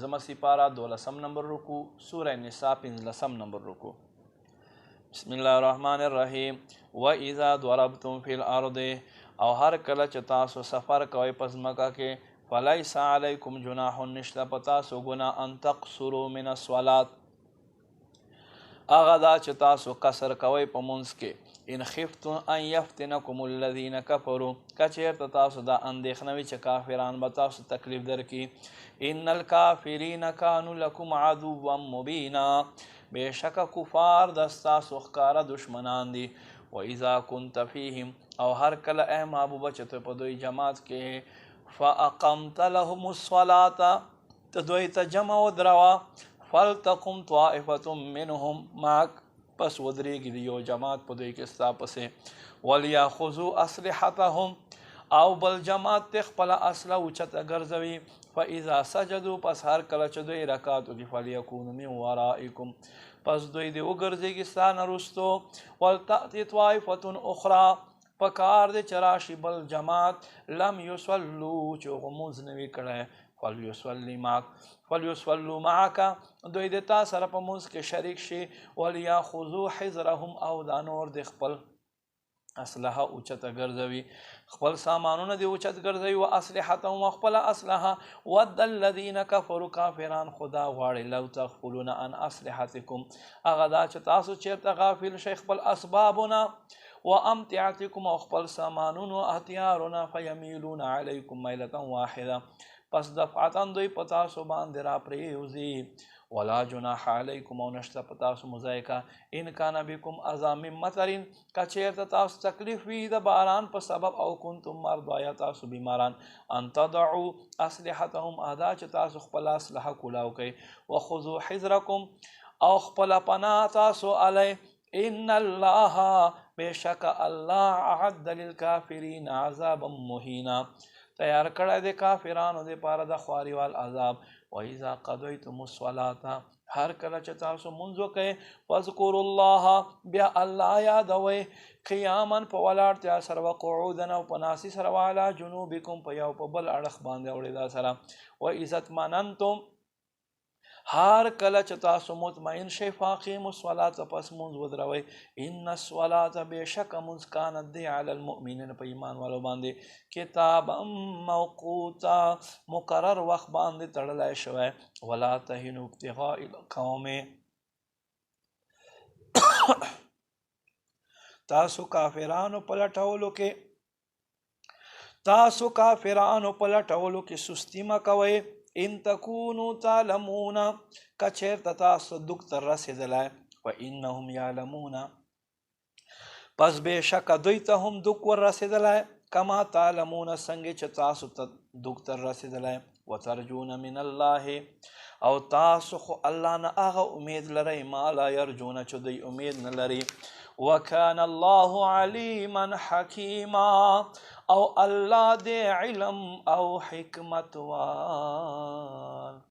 پنځمه سپاره 12 نمبر رکو، سوره نساء 15 نمبر رکو. بسم الله الرحمن الرحیم. وَإِذَا ضَرَبْتُمْ فِي الْأَرْضِ او هر کله چې تاسو سفر کوئ په ځمکه کې فلیس علیکم جناح نشته په تاسو ګناه ان تقصروا من الصلاة هغه دا چې تاسو قصر کوئ په مونځ کې ان خفتم ان یفتنکم الذین کفروا که چېرته تاسو دا اندېښنه وي چې کافران به تاسو تکلیف درکړي ان الکافرین کانوا لکم عدوا مبینا بېشکه کفار د ستاسو ښکاره دشمنان دي. وَإِذَا كُنْتَ فِيهِمْ او هر کله ای محبوبه چې ته په دوی جماعت کې فَأَقَمْتَ لَهُمُ الصَّلَاةَ ته دوی ته جمع ودروه فَلْتَقُمْ طَائِفَةٌ مِّنْهُمْ مَعَكَ پس ودرېږي د یو جماعت په دوی کې ستا پسې وَلْيَأْخُذُوا أَسْلِحَتَهُم او بل جماعت ته خپله اسلحه اوچته ګرځوي فَإِذَا سَجَدُوا پس هر کله چې دوی رکعت وکړي فَلْيَكُونُوا مِن وَرَائِكُم پس دوی دې وګرځېږي ستا نه رستو وَلْتَأْتِ طَائِفَةٌ أُخْرَى پکار دې چې راشي بل جماعت لم یصلوا چې هغو مونځ نه وي کړی فَلْيُصَلُّوا مَعَكَ دوی د تا سره په مونځ کې شریک شي وَلْيَأْخُذُوا حِذْرَهُم او دا نور د خپل اسلحه اوچته ګرځوي خپل سامانونه دې اوچت ګرځوي و اسلحتهم خپله اسلحه ود الذین کفروا کافران خدا غواړي لو تغفلون عن اسلحتکم هغه دا چې تاسو چېرته غافل شئ خپل اسبابونه و امتعتکم او خپل سامانونو هتیارونه فیمیلون علیکم میلة واحده پس دفعتا دوی په تاسو باندې را پرېوځي ولا جناح علیکم او نشته په تاسو مضایقه ان کان بکم اذی من مطر که چېرته تاسو تکلیف وي د باران په سبب او کنتم مرضی یا تاسو بیماران ان تضعوا اسلحتهم ادا چې تاسو خپل اسلحه کولاو کوئ وخذوا حذرکم او خپله پناه تاسو علی ان الله بېشکه الله اعد للکافرین عذابا مهینا تیار کړی د کافرانو دپاره د خواریوال عذاب وَإِذَا قَضَيْتُمُ الصَّلَاةَ هر کله چې تاسو مونځ وکئ فاذکروا الله بیا الله یادوئ قیاما په ولاړتیا سره وقعودا او په ناستي سره وعلى جنوبکم په یو په بل اړخ باندې اورېدا سره وَإِذَا اطمأننتم هر کله چې تاسو مطمئن شئ فاقیموا الصلاة پس مونځ ودروئ ان الصلاة بېشکه مونځ کانت دی علی المؤمنین په ایمان والو باندې کتابا موقوتا مقرر وخت باندې تړلی شوی ولا تهنوا ابتغاء القوم تاسو کافرانو په لټولو کې سستی مه کوئ ان تکونو تعلمون که چېرته تاسو دوک ته رسېدلی فانهم یعلمون پس بېشکه دوی ته هم دوک ور رسېدلی کما تعلمون څنګه چې تاسو ته دوک ته رسېدلی وترجون من الله او تاسو خو الله نه هغه امید لرئ ما لا یرجون چې دوی امید نه لري وکان الله علیما حکیما او الله دې علم او حکمت وال